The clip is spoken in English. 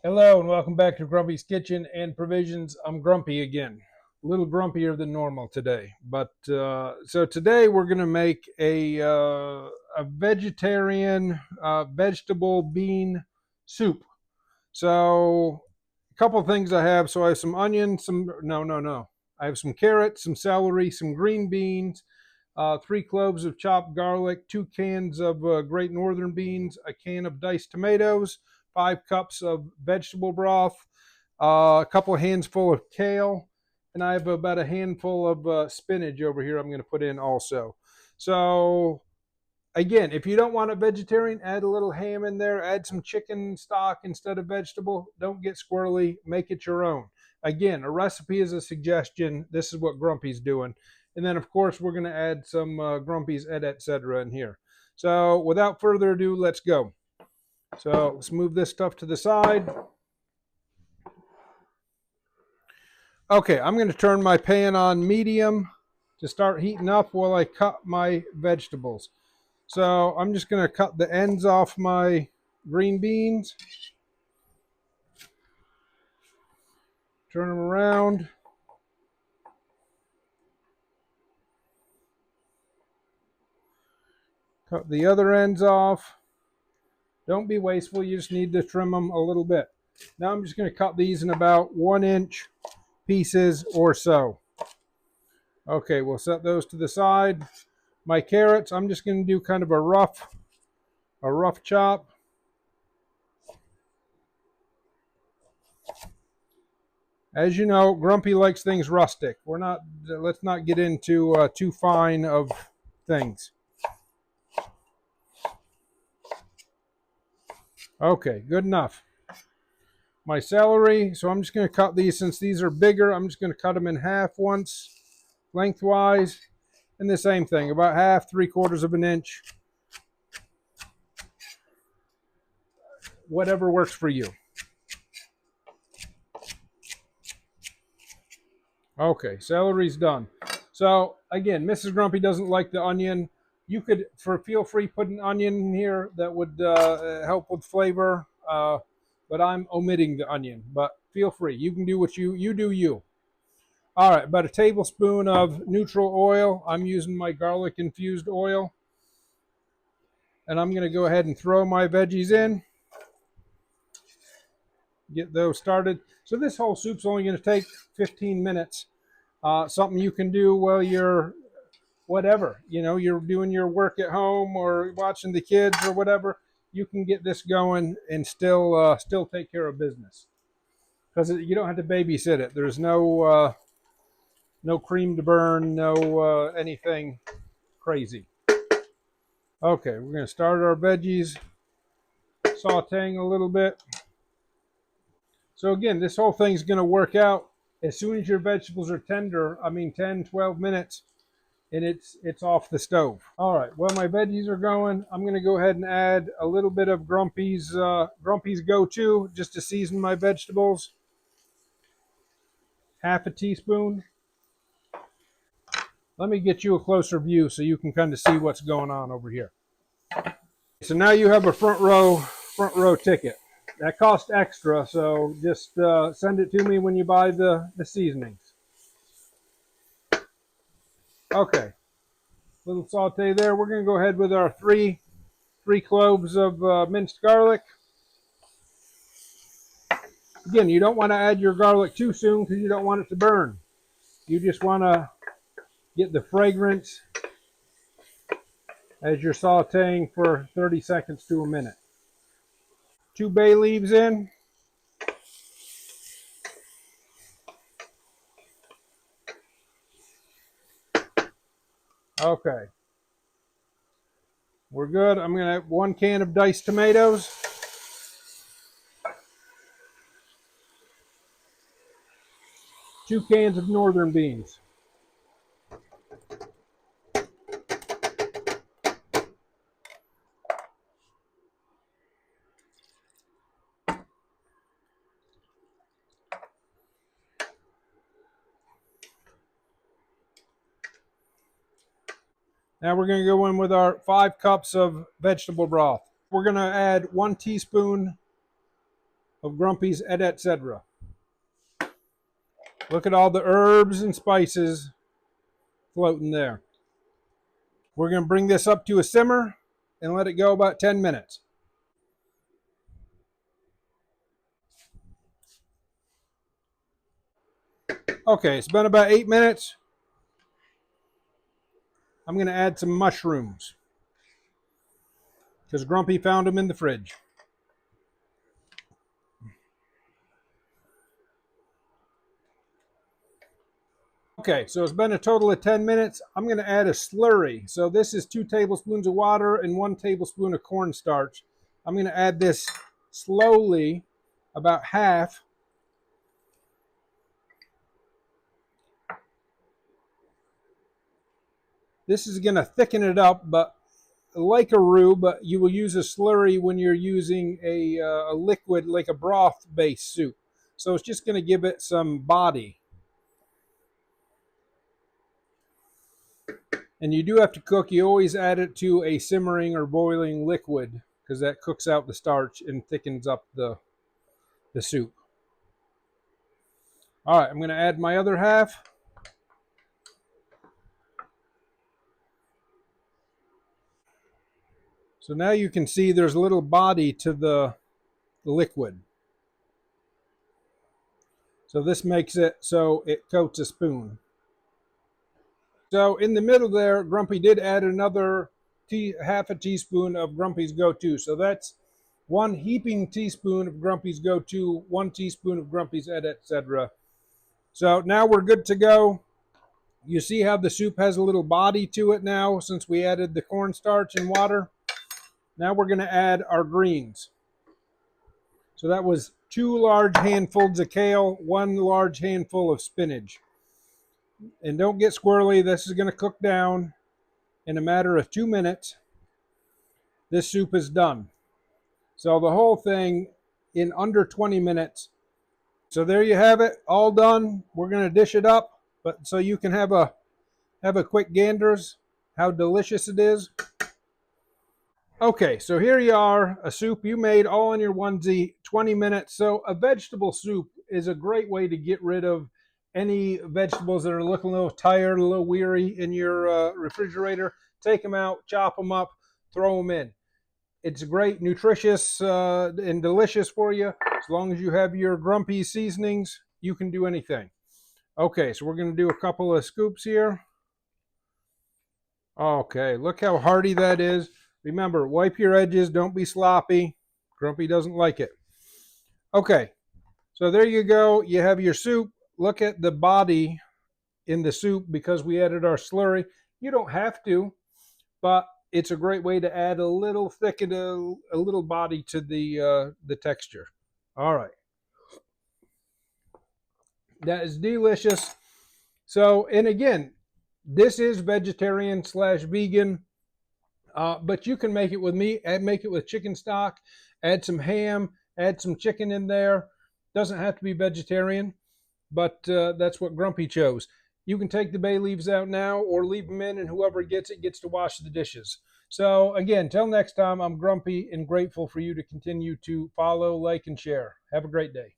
Hello and welcome back to Grumpy's Kitchen and Provisions. I'm grumpy again, a little grumpier than normal today. But so today we're going to make a vegetarian vegetable bean soup. So a couple of things I have. So I have some onions, no. I have some carrots, some celery, some green beans, 3 cloves of chopped garlic, 2 cans of Great Northern beans, a can of diced tomatoes, 5 cups of vegetable broth, a couple of handfuls of kale, and I have about a handful of spinach over here I'm going to put in also. So again, if you don't want it vegetarian, add a little ham in there, add some chicken stock instead of vegetable. Don't get squirrely, make it your own. Again, a recipe is a suggestion. This is what Grumpy's doing. And then, of course, we're going to add some Grumpy's Et Etcetera in here. So without further ado, let's go. So let's move this stuff to the side. Okay, I'm going to turn my pan on medium to start heating up while I cut my vegetables. So I'm just going to cut the ends off my green beans. Turn them around. Cut the other ends off. Don't be wasteful, you just need to trim them a little bit. Now I'm just going to cut these in about 1-inch pieces or so. Okay, we'll set those to the side. My carrots, I'm just going to do kind of a rough chop. As you know, Grumpy likes things rustic. Let's not get into too fine of things. Okay, good enough. My celery, so I'm just going to cut these, since these are bigger, I'm just going to cut them in half once, lengthwise, and the same thing, about half, 3/4 of an inch, whatever works for you. Okay, celery's done. So again, Mrs. Grumpy doesn't like the onion. You could, feel free, put an onion in here. That would help with flavor. But I'm omitting the onion. But feel free. You can do what you do. You. All right, about a tablespoon of neutral oil. I'm using my garlic infused oil, and I'm going to go ahead and throw my veggies in. Get those started. So this whole soup's only going to take 15 minutes. Something you can do while you're whatever, you're doing your work at home or watching the kids or whatever. You can get this going and still take care of business, because you don't have to babysit it. There's no cream to burn, no anything crazy. Okay, we're going to start our veggies sauteing a little bit. So again, this whole thing's going to work out as soon as your vegetables are tender. 10-12 minutes, and it's off the stove. All right, well, my veggies are going. I'm going to go ahead and add a little bit of Grumpy's go-to, just to season my vegetables. Half a teaspoon. Let me get you a closer view so you can kind of see what's going on over here. So now you have a front row ticket. That costs extra, so just send it to me when you buy the seasonings. Okay, little saute there. We're going to go ahead with our three cloves of minced garlic. Again, you don't want to add your garlic too soon because you don't want it to burn. You just want to get the fragrance as you're sauteing for 30 seconds to a minute. 2 bay leaves in. Okay. We're good. I'm going to have 1 can of diced tomatoes. Two cans of northern beans. Now we're going to go in with our 5 cups of vegetable broth. We're going to add 1 teaspoon of Grumpy's Et Etcetera. Look at all the herbs and spices floating there. We're going to bring this up to a simmer and let it go about 10 minutes. Okay, it's been about 8 minutes. I'm going to add some mushrooms because Grumpy found them in the fridge. Okay, so it's been a total of 10 minutes. I'm going to add a slurry. So this is 2 tablespoons of water and 1 tablespoon of cornstarch. I'm going to add this slowly, about half. This is going to thicken it up, but like a roux, but you will use a slurry when you're using a liquid, like a broth-based soup. So it's just going to give it some body. And you do have to cook. You always add it to a simmering or boiling liquid because that cooks out the starch and thickens up the soup. All right, I'm going to add my other half. So now you can see there's a little body to the liquid. So this makes it so it coats a spoon. So in the middle there, Grumpy did add another half a teaspoon of Grumpy's Go-To. So that's 1 heaping teaspoon of Grumpy's Go-To, 1 teaspoon of Grumpy's Et Etcetera. So now we're good to go. You see how the soup has a little body to it now since we added the cornstarch and water. Now we're going to add our greens. So that was 2 large handfuls of kale, 1 large handful of spinach. And don't get squirrely. This is going to cook down in a matter of 2 minutes. This soup is done. So the whole thing in under 20 minutes. So there you have it, all done. We're going to dish it up, but so you can have a quick ganders how delicious it is. Okay, so here you are, a soup you made all in your onesie, 20 minutes. So a vegetable soup is a great way to get rid of any vegetables that are looking a little tired, a little weary in your refrigerator. Take them out, chop them up, throw them in. It's great, nutritious, and delicious for you. As long as you have your Grumpy seasonings, you can do anything. Okay, so we're going to do a couple of scoops here. Okay, look how hearty that is. Remember, wipe your edges. Don't be sloppy. Grumpy doesn't like it. Okay, so there you go. You have your soup. Look at the body in the soup because we added our slurry. You don't have to, but it's a great way to add a little thicken, a little body to the texture. All right. That is delicious. So, and again, this is vegetarian / vegan, but you can make it with meat, make it with chicken stock, add some ham, add some chicken in there. Doesn't have to be vegetarian, but that's what Grumpy chose. You can take the bay leaves out now or leave them in, and whoever gets it gets to wash the dishes. So again, till next time, I'm Grumpy and grateful for you to continue to follow, like, and share. Have a great day.